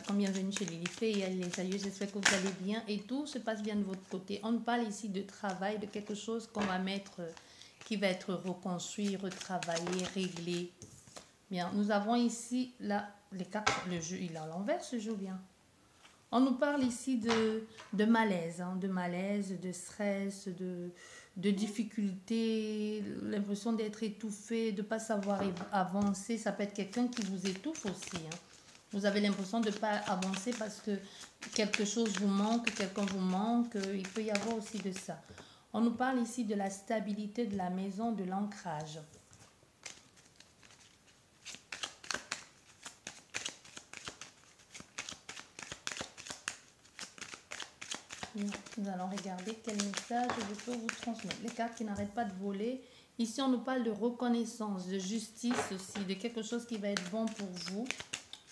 Welcome, bienvenue chez Lily Fée et les aïeux, j'espère que vous allez bien et tout se passe bien de votre côté. On parle ici de travail, de quelque chose qu'on va mettre, qui va être reconstruit, retravaillé, réglé. Bien, nous avons ici là, les cartes, le jeu, il est à l'envers ce jeu bien. On nous parle ici de malaise, hein, de malaise, de stress, de difficultés, l'impression d'être étouffé, de ne pas savoir avancer. Ça peut être quelqu'un qui vous étouffe aussi, hein. Vous avez l'impression de ne pas avancer parce que quelque chose vous manque, quelqu'un vous manque. Il peut y avoir aussi de ça. On nous parle ici de la stabilité de la maison, de l'ancrage. Nous allons regarder quel message je peux vous transmettre. Les cartes qui n'arrêtent pas de voler. Ici, on nous parle de reconnaissance, de justice aussi, de quelque chose qui va être bon pour vous.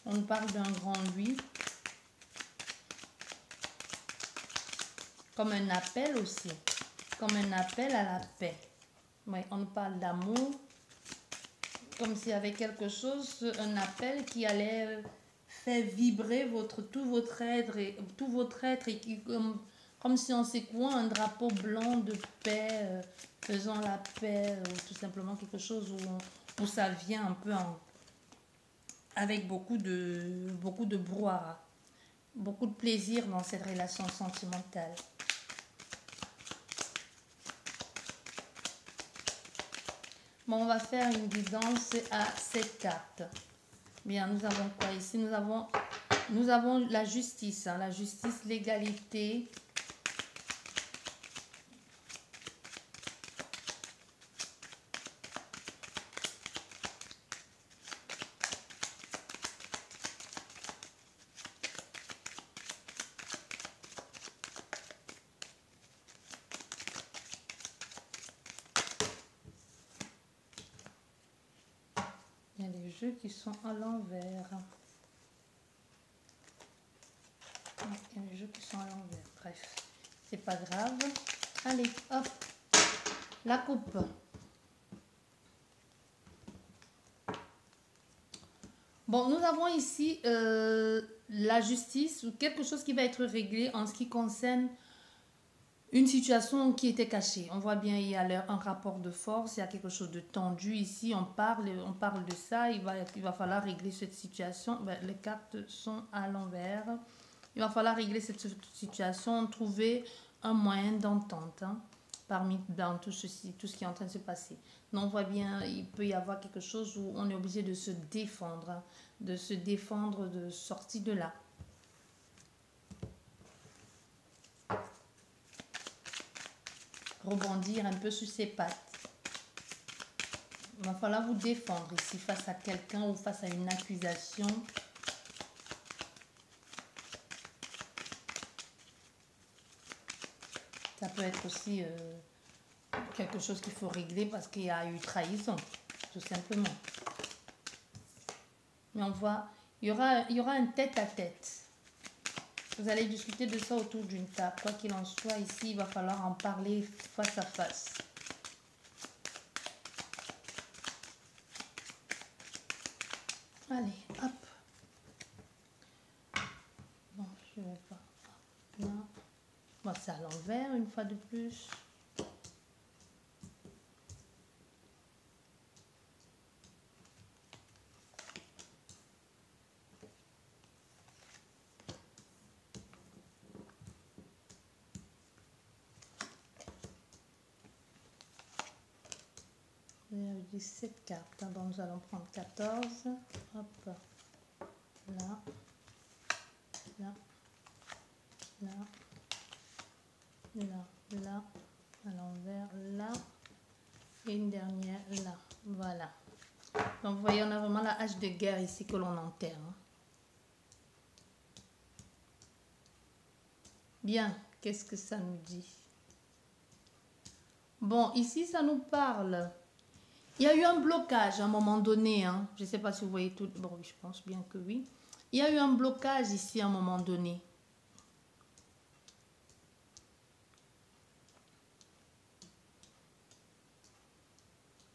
On nous parle d'un grand oui. Comme un appel aussi. Comme un appel à la paix. Oui, on nous parle d'amour. Comme s'il y avait quelque chose, un appel qui allait faire vibrer tout votre être et qui, comme si en secouant un drapeau blanc de paix, faisant la paix, ou tout simplement quelque chose où ça vient un peu avec beaucoup de brouhaha, beaucoup de plaisir dans cette relation sentimentale. Bon, on va faire une guidance à cette carte. Bien, nous avons quoi ici? Nous avons la justice, hein, la justice, l'égalité. Il y a des jeux qui sont à l'envers. Il y a des jeux qui sont à l'envers. Bref, c'est pas grave. Allez, hop. La coupe. Bon, nous avons ici la justice ou quelque chose qui va être réglé en ce qui concerne une situation qui était cachée. On voit bien, il y a un rapport de force, il y a quelque chose de tendu ici. On parle de ça. Il va falloir régler cette situation. Ben, les cartes sont à l'envers. Il va falloir régler cette situation, trouver un moyen d'entente, hein, dans tout ceci, tout ce qui est en train de se passer. Donc on voit bien, il peut y avoir quelque chose où on est obligé de se défendre, hein, de sortir de là. Rebondir un peu sur ses pattes. Il va falloir vous défendre ici face à quelqu'un ou face à une accusation. Ça peut être aussi quelque chose qu'il faut régler parce qu'il y a eu trahison, tout simplement. Mais on voit, il y aura un tête-à-tête. Vous allez discuter de ça autour d'une table. Quoi qu'il en soit, ici, il va falloir en parler face à face. Allez, hop. Bon, je vais pas. Là. Bon, c'est à l'envers une fois de plus. Il y a 17 cartes, donc nous allons prendre 14. Hop, là, là, là, là, là, à l'envers, là, et une dernière là. Voilà. Donc vous voyez, on a vraiment la hache de guerre ici que l'on enterre. Hein. Bien, qu'est-ce que ça nous dit? Bon, ici, ça nous parle. Il y a eu un blocage à un moment donné. Hein. Je ne sais pas si vous voyez tout. Bon, je pense bien que oui. Il y a eu un blocage ici à un moment donné.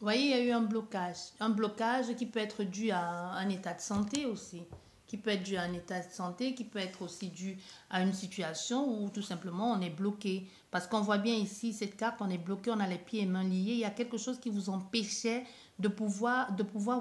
Vous voyez, il y a eu un blocage. Un blocage qui peut être dû à un état de santé aussi. qui peut être dû à un état de santé, qui peut être aussi dû à une situation où tout simplement on est bloqué. Parce qu'on voit bien ici, cette carte, on est bloqué, on a les pieds et mains liés. Il y a quelque chose qui vous empêchait de pouvoir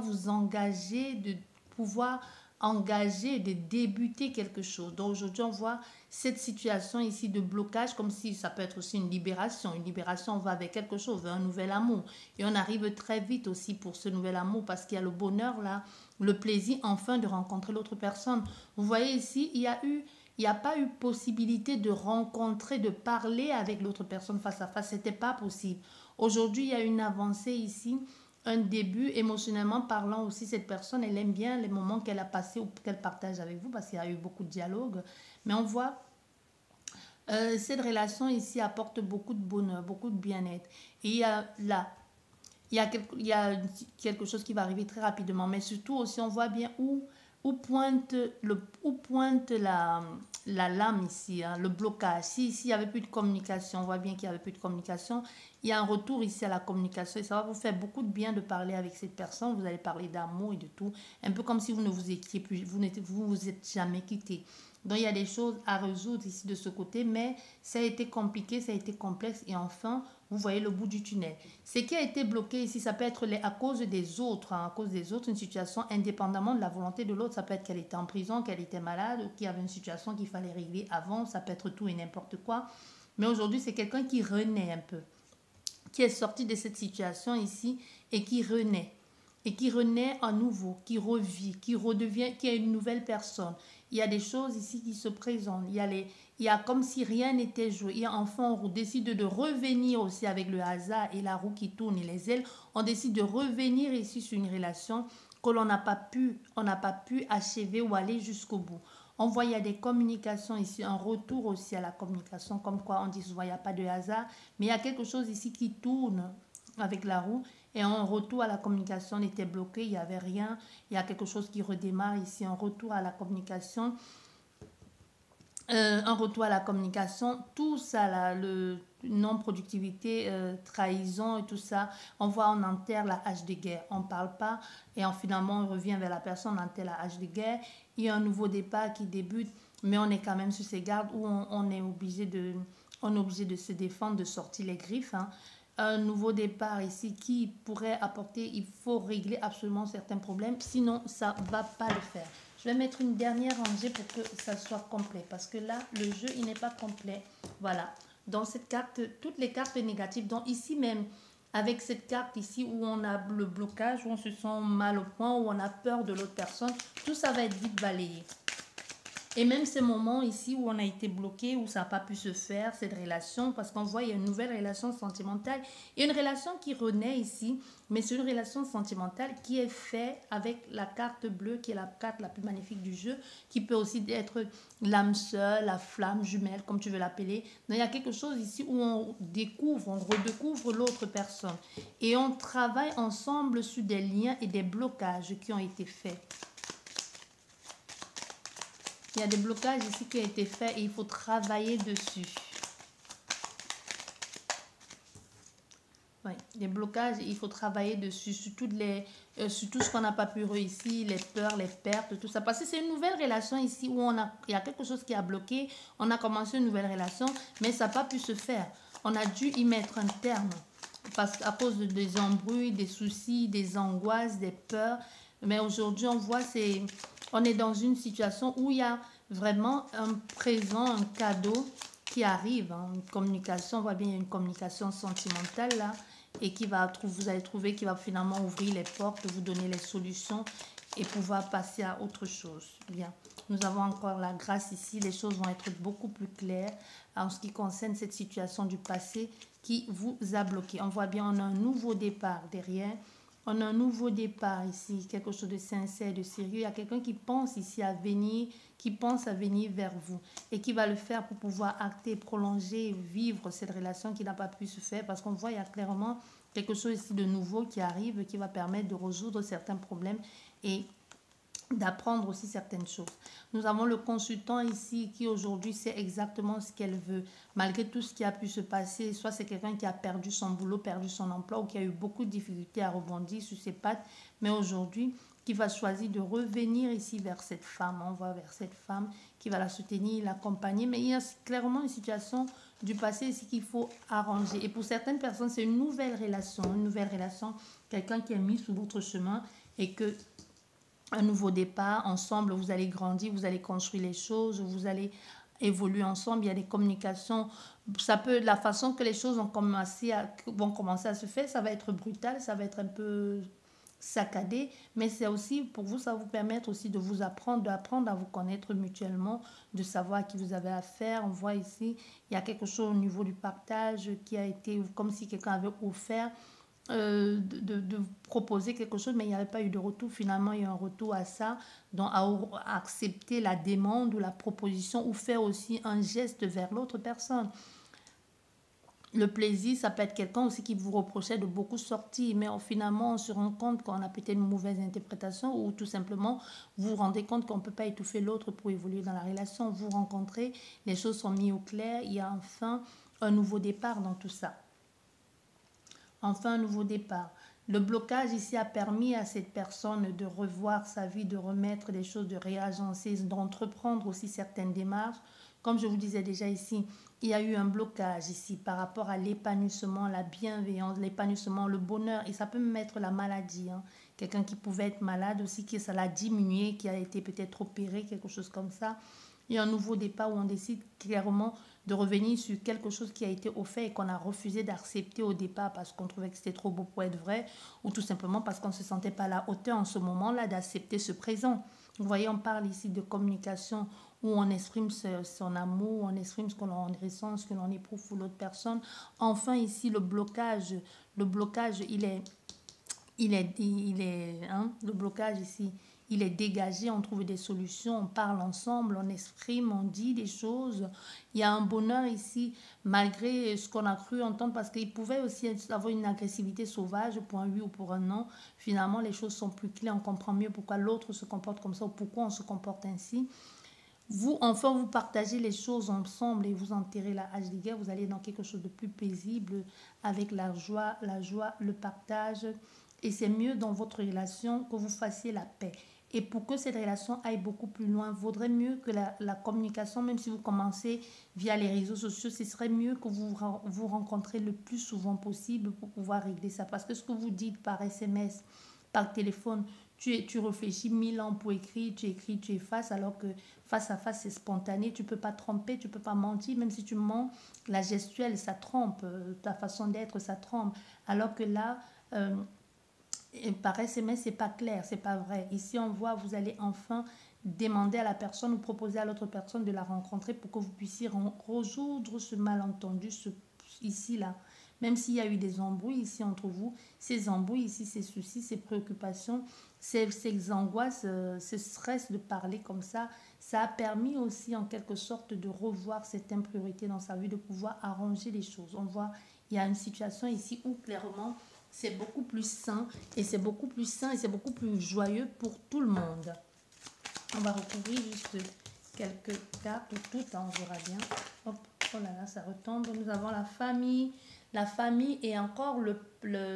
vous engager, de pouvoir engager, de débuter quelque chose. Donc aujourd'hui, on voit cette situation ici de blocage comme si ça peut être aussi une libération. Une libération, on va avec quelque chose, vers un nouvel amour. Et on arrive très vite aussi pour ce nouvel amour parce qu'il y a le bonheur là, le plaisir enfin de rencontrer l'autre personne. Vous voyez ici, il n'y a pas eu possibilité de rencontrer, de parler avec l'autre personne face à face. C'était pas possible. Aujourd'hui, il y a une avancée ici, un début émotionnellement parlant aussi. Cette personne, elle aime bien les moments qu'elle a passés ou qu'elle partage avec vous parce qu'il y a eu beaucoup de dialogue. Mais on voit cette relation ici apporte beaucoup de bonheur, beaucoup de bien-être. Et il y a là, il y a quelque chose qui va arriver très rapidement, mais surtout aussi on voit bien où pointe la lame ici, hein, le blocage. Si ici il n'y avait plus de communication, on voit bien qu'il n'y avait plus de communication, il y a un retour ici à la communication et ça va vous faire beaucoup de bien de parler avec cette personne. Vous allez parler d'amour et de tout, un peu comme si vous ne vous étiez plus, vous êtes jamais quitté. Donc il y a des choses à résoudre ici de ce côté, mais ça a été compliqué, ça a été complexe et enfin, vous voyez le bout du tunnel. Ce qui a été bloqué ici, ça peut être à cause des autres, hein, à cause des autres, une situation indépendamment de la volonté de l'autre. Ça peut être qu'elle était en prison, qu'elle était malade ou qu'il y avait une situation qu'il fallait régler avant. Ça peut être tout et n'importe quoi. Mais aujourd'hui, c'est quelqu'un qui renaît un peu, qui est sorti de cette situation ici et qui renaît. Et qui renaît à nouveau, qui revit, qui redevient, qui est une nouvelle personne. Il y a des choses ici qui se présentent. Il y a comme si rien n'était joué. Et enfin, on décide de revenir aussi avec le hasard et la roue qui tourne et les ailes. On décide de revenir ici sur une relation que l'on n'a pas pu achever ou aller jusqu'au bout. On voit il y a des communications ici, un retour aussi à la communication, comme quoi on dit souvent il n'y a pas de hasard, mais il y a quelque chose ici qui tourne avec la roue et un retour à la communication était bloqué, il n'y avait rien, il y a quelque chose qui redémarre ici, un retour à la communication, tout ça là, le non-productivité, trahison et tout ça, on voit, on enterre la hache de guerre, on ne parle pas et finalement on revient vers la personne, on enterre la hache de guerre, il y a un nouveau départ qui débute, mais on est quand même sur ces gardes où on est obligé de se défendre, de sortir les griffes, hein. Un nouveau départ ici qui pourrait apporter, il faut régler absolument certains problèmes, sinon ça ne va pas le faire. Je vais mettre une dernière rangée pour que ça soit complet, parce que là, le jeu, il n'est pas complet. Voilà, dans cette carte, toutes les cartes négatives, donc ici même, avec cette carte ici où on a le blocage, où on se sent mal au point, où on a peur de l'autre personne, tout ça va être vite balayé. Et même ces moments ici où on a été bloqué, où ça n'a pas pu se faire, cette relation, parce qu'on voit il y a une nouvelle relation sentimentale. Il y a une relation qui renaît ici, mais c'est une relation sentimentale qui est faite avec la carte bleue, qui est la carte la plus magnifique du jeu, qui peut aussi être l'âme sœur, la flamme jumelle, comme tu veux l'appeler. Donc il y a quelque chose ici où on redécouvre l'autre personne. Et on travaille ensemble sur des liens et des blocages qui ont été faits. Il y a des blocages ici qui ont été faits et il faut travailler dessus. Oui, des blocages, il faut travailler dessus, sur tout ce qu'on n'a pas pu réussir, les peurs, les pertes, tout ça. Parce que c'est une nouvelle relation ici où il y a quelque chose qui a bloqué. On a commencé une nouvelle relation, mais ça n'a pas pu se faire. On a dû y mettre un terme. Parce qu'à cause des embrouilles, des soucis, des angoisses, des peurs. Mais aujourd'hui, on voit, on est dans une situation où il y a vraiment un présent, un cadeau qui arrive, hein, une communication, on voit bien, il y a une communication sentimentale là, et vous allez trouver qui va finalement ouvrir les portes, vous donner les solutions et pouvoir passer à autre chose. Bien, nous avons encore la grâce ici, les choses vont être beaucoup plus claires en ce qui concerne cette situation du passé qui vous a bloqué. On voit bien, on a un nouveau départ derrière. On a un nouveau départ ici, quelque chose de sincère, de sérieux. Il y a quelqu'un qui pense ici à venir, qui pense à venir vers vous et qui va le faire pour pouvoir acter, prolonger, vivre cette relation qui n'a pas pu se faire parce qu'on voit il y a clairement quelque chose ici de nouveau qui arrive, qui va permettre de résoudre certains problèmes et d'apprendre aussi certaines choses. Nous avons le consultant ici qui aujourd'hui sait exactement ce qu'elle veut. Malgré tout ce qui a pu se passer, soit c'est quelqu'un qui a perdu son boulot, perdu son emploi ou qui a eu beaucoup de difficultés à rebondir sur ses pattes. Mais aujourd'hui, qui va choisir de revenir ici vers cette femme. On va vers cette femme qui va la soutenir, l'accompagner. Mais il y a clairement une situation du passé ici qu'il faut arranger. Et pour certaines personnes, c'est une nouvelle relation, quelqu'un qui est mis sur votre chemin et que un nouveau départ, ensemble, vous allez grandir, vous allez construire les choses, vous allez évoluer ensemble, il y a des communications. Ça peut, la façon que les choses vont commencer à se faire, ça va être brutal, ça va être un peu saccadé, mais c'est aussi pour vous, ça va vous permettre aussi de vous apprendre à vous connaître mutuellement, de savoir à qui vous avez affaire. On voit ici, il y a quelque chose au niveau du partage qui a été comme si quelqu'un avait offert de proposer quelque chose, mais il n'y avait pas eu de retour. Finalement, il y a eu un retour à ça, donc à accepter la demande ou la proposition ou faire aussi un geste vers l'autre personne. Le plaisir, ça peut être quelqu'un aussi qui vous reprochait de beaucoup sortir, mais finalement, on se rend compte qu'on a peut-être une mauvaise interprétation ou tout simplement, vous vous rendez compte qu'on ne peut pas étouffer l'autre pour évoluer dans la relation. Vous rencontrez, les choses sont mises au clair, il y a enfin un nouveau départ dans tout ça. Enfin, un nouveau départ. Le blocage ici a permis à cette personne de revoir sa vie, de remettre des choses, de réagencer, d'entreprendre aussi certaines démarches. Comme je vous disais déjà ici, il y a eu un blocage ici par rapport à l'épanouissement, la bienveillance, l'épanouissement, le bonheur. Et ça peut même être la maladie. Quelqu'un qui pouvait être malade aussi, qui ça l'a diminué, qui a été peut-être opéré, quelque chose comme ça. Il y a un nouveau départ où on décide clairement de revenir sur quelque chose qui a été offert et qu'on a refusé d'accepter au départ parce qu'on trouvait que c'était trop beau pour être vrai ou tout simplement parce qu'on ne se sentait pas à la hauteur en ce moment-là d'accepter ce présent. Vous voyez, on parle ici de communication où on exprime son amour, on exprime ce que l'on ressent, ce que l'on éprouve pour l'autre personne. Enfin, ici, le blocage, le blocage ici, il est dégagé, on trouve des solutions, on parle ensemble, on exprime, on dit des choses. Il y a un bonheur ici, malgré ce qu'on a cru entendre, parce qu'il pouvait aussi avoir une agressivité sauvage pour un oui ou pour un non. Finalement, les choses sont plus claires, on comprend mieux pourquoi l'autre se comporte comme ça ou pourquoi on se comporte ainsi. Vous, enfin, vous partagez les choses ensemble et vous enterrez la hache de guerre, vous allez dans quelque chose de plus paisible avec la joie, le partage. Et c'est mieux dans votre relation que vous fassiez la paix. Et pour que cette relation aille beaucoup plus loin, vaudrait mieux que la communication, même si vous commencez via les réseaux sociaux, ce serait mieux que vous rencontrez le plus souvent possible pour pouvoir régler ça. Parce que ce que vous dites par SMS, par téléphone, tu réfléchis 1000 ans pour écrire, tu écris, tu effaces, alors que face à face, c'est spontané, tu ne peux pas tromper, tu ne peux pas mentir, même si tu mens, la gestuelle, ça trompe, ta façon d'être, ça trompe. Alors que là, par SMS, c'est pas clair, c'est pas vrai. Ici, on voit, vous allez enfin demander à la personne ou proposer à l'autre personne de la rencontrer pour que vous puissiez résoudre ce malentendu, ici, là. Même s'il y a eu des embrouilles ici entre vous, ces embrouilles ici, ces soucis, ces préoccupations, ces angoisses, ce stress de parler comme ça a permis aussi en quelque sorte de revoir certaines priorités dans sa vie, de pouvoir arranger les choses. On voit, il y a une situation ici où clairement, c'est beaucoup plus sain et c'est beaucoup plus sain et c'est beaucoup plus joyeux pour tout le monde. On va recouvrir juste quelques cartes ou toutes, on verra bien. Hop, oh là là, ça retombe. Nous avons la famille et encore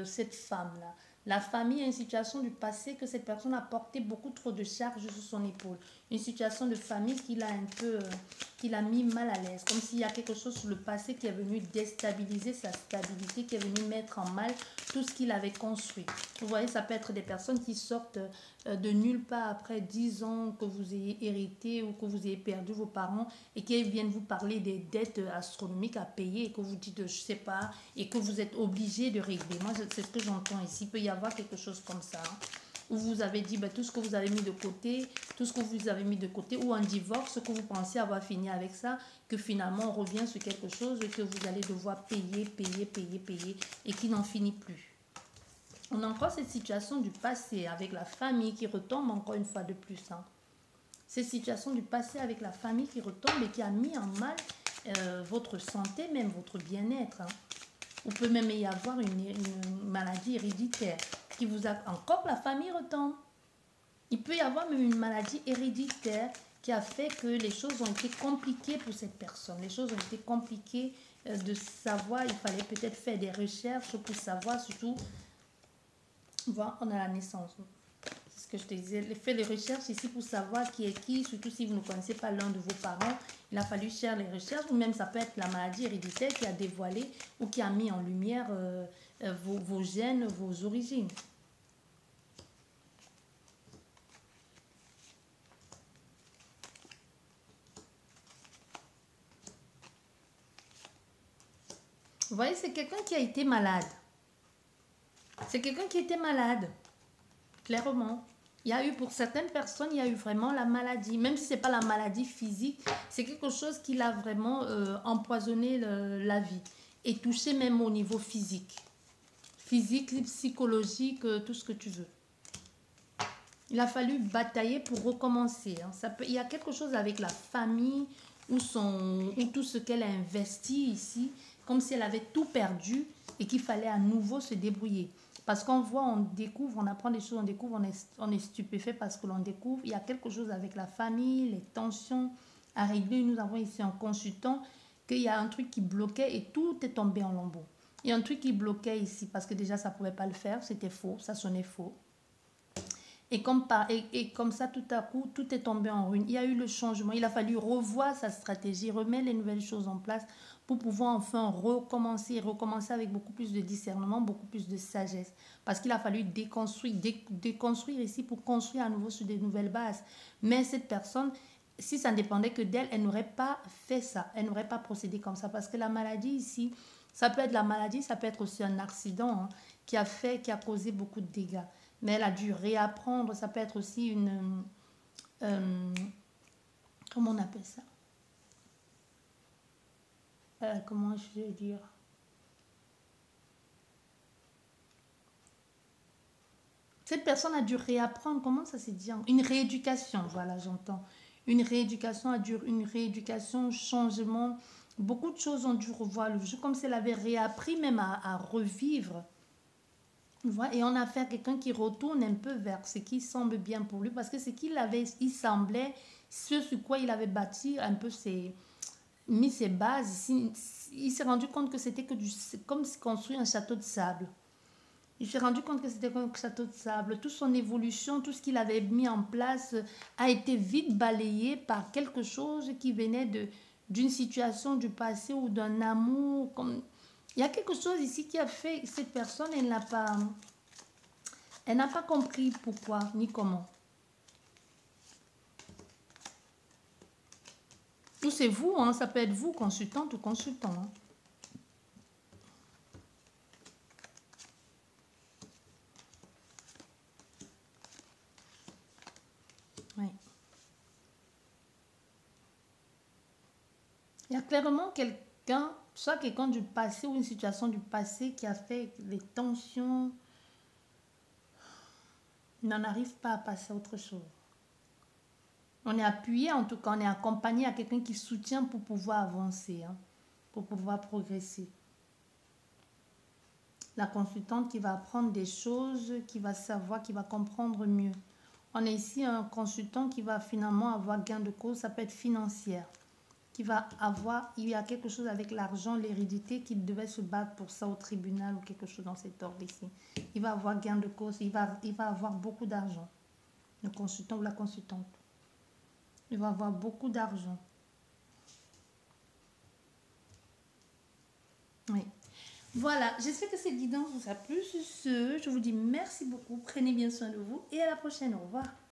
cette femme-là. La famille est une situation du passé que cette personne a porté beaucoup trop de charges sur son épaule. Une situation de famille qui l'a mis mal à l'aise. Comme s'il y a quelque chose sur le passé qui est venu déstabiliser sa stabilité, qui est venu mettre en mal tout ce qu'il avait construit. Vous voyez, ça peut être des personnes qui sortent de nulle part après 10 ans que vous ayez hérité ou que vous ayez perdu vos parents et qui viennent vous parler des dettes astronomiques à payer et que vous dites, je sais pas, et que vous êtes obligé de régler. Moi, c'est ce que j'entends ici. Il peut y avoir quelque chose comme ça. Où vous avez dit tout ce que vous avez mis de côté, ou un divorce, que vous pensez avoir fini avec ça, que finalement on revient sur quelque chose et que vous allez devoir payer, et qui n'en finit plus. On a encore cette situation du passé avec la famille qui retombe encore une fois de plus. Cette situation du passé avec la famille qui retombe et qui a mis en mal votre santé, même votre bien-être. Ou peut même y avoir une maladie héréditaire qui vous a... Encore la famille retombe. Il peut y avoir même une maladie héréditaire qui a fait que les choses ont été compliquées pour cette personne. Les choses ont été compliquées de savoir. Il fallait peut-être faire des recherches pour savoir surtout... Voilà, on a la naissance. C'est ce que je te disais, faites les recherches ici pour savoir qui est qui, surtout si vous ne connaissez pas l'un de vos parents. Il a fallu faire les recherches, ou même ça peut être la maladie héréditaire qui a dévoilé ou qui a mis en lumière vos gènes, vos origines. Vous voyez, c'est quelqu'un qui a été malade. C'est quelqu'un qui était malade, clairement. Il y a eu, pour certaines personnes, il y a eu vraiment la maladie. Même si ce n'est pas la maladie physique, c'est quelque chose qui l'a vraiment empoisonné la vie. Et touché même au niveau physique. Physique, psychologique, tout ce que tu veux. Il a fallu batailler pour recommencer. Hein. Il y a quelque chose avec la famille ou tout ce qu'elle a investi ici, comme si elle avait tout perdu et qu'il fallait à nouveau se débrouiller. Parce qu'on voit, on découvre, on apprend des choses, on découvre, on est stupéfait parce que l'on découvre. Il y a quelque chose avec la famille, les tensions à régler. Nous avons ici un consultant qu'il y a un truc qui bloquait et tout est tombé en lambeaux. Il y a un truc qui bloquait ici parce que déjà ça ne pouvait pas le faire, c'était faux, ça sonnait faux. Et comme ça, tout à coup, tout est tombé en ruine. Il y a eu le changement. Il a fallu revoir sa stratégie, remettre les nouvelles choses en place pour pouvoir enfin recommencer avec beaucoup plus de discernement, beaucoup plus de sagesse. Parce qu'il a fallu déconstruire ici pour construire à nouveau sur des nouvelles bases. Mais cette personne, si ça ne dépendait que d'elle, elle n'aurait pas fait ça. Elle n'aurait pas procédé comme ça. Parce que la maladie ici, ça peut être la maladie, ça peut être aussi un accident hein, qui a causé beaucoup de dégâts. Mais elle a dû réapprendre. Ça peut être aussi une... comment on appelle ça comment je vais dire Cette personne a dû réapprendre. Comment ça se dit Une rééducation, voilà, j'entends. Une rééducation, changement. Beaucoup de choses ont dû revoir le jeu, comme si elle avait réappris même à revivre. Et on a fait quelqu'un qui retourne un peu vers ce qui semble bien pour lui, parce que ce qu'il avait, il semblait, ce sur quoi il avait bâti un peu mis ses bases, il s'est rendu compte que c'était comme si construire un château de sable. Il s'est rendu compte que c'était comme un château de sable. Toute son évolution, tout ce qu'il avait mis en place a été vite balayé par quelque chose qui venait d'une situation du passé ou d'un amour. Il y a quelque chose ici qui a fait cette personne, elle n'a pas compris pourquoi ni comment. Ou c'est vous, hein, ça peut être vous, consultante ou consultant. Hein. Oui. Il y a clairement soit quelqu'un du passé ou une situation du passé qui a fait les tensions n'en arrive pas à passer à autre chose. On est appuyé, en tout cas, on est accompagné à quelqu'un qui soutient pour pouvoir avancer, hein, pour pouvoir progresser. La consultante qui va apprendre des choses, qui va savoir, qui va comprendre mieux. On est ici un consultant qui va finalement avoir gain de cause, ça peut être financière. Il y a quelque chose avec l'argent, l'hérédité, qu'il devait se battre pour ça au tribunal ou quelque chose dans cet ordre ici. Il va avoir gain de cause, il va avoir beaucoup d'argent. Le consultant ou la consultante. Il va avoir beaucoup d'argent. Oui. Voilà, j'espère que cette guidance vous a plu. Je vous dis merci beaucoup. Prenez bien soin de vous et à la prochaine. Au revoir.